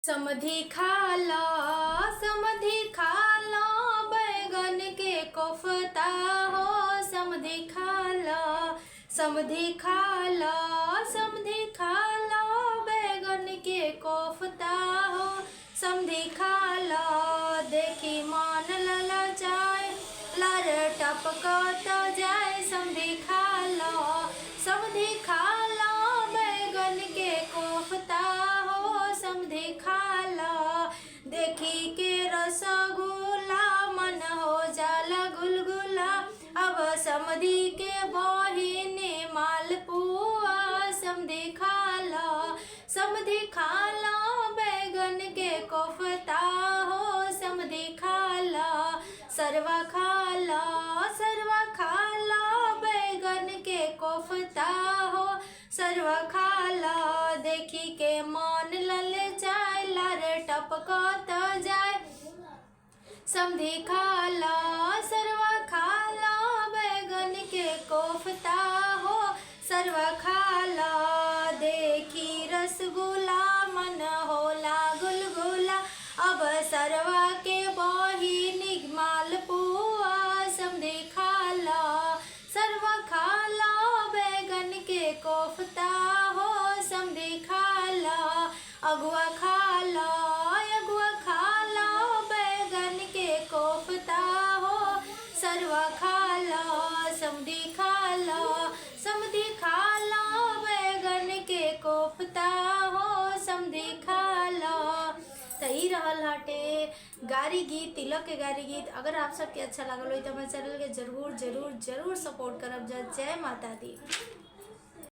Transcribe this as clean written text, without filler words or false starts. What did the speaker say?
समधी खाला समधी खाला बैगन के कोफ्ता हो। समधी खाला समधी खाला समधी खाला बैगन के कोफ्ता हो। समधी खाला देखी मान ललचाए लार टपकत जाए। समधी खाला समधी खाला बैगन के कोफ्ता हो। समधी खाला देखी के रसगुल्ला मन हो जाला गुलगुला। अब समधी के बहिनी मालपुआ। समधी खाला समधी खाला बैगन के कोफ्ता हो। समधी खाला सरवा खाला बैगन के कोफ्ता हो। सरवा खाला देखी के मन ललचाए लार टपकत जाए। समधी खाला सरवा खाला बैगन के कोफ्ता हो। सरवा खाला देखी रसगुल्ला मन होला गुलगुला। अब सरवा के बहिनी मालपुआ। समधी खाला सरवा खाला बैगन के कोफ्ता हो। समधी खाला अगुआ खाला बैगन के कोफ्ता हो। सरवा खाला समधी खाला बैगन के कोफ्ता हो। समधी खाला। सही रहल हटे गारी गीत, तिलक के गारी गीत। अगर आप सबके अच्छा लागल हो तो हमारे चैनल के जरूर सपोर्ट करब। जय माता दी।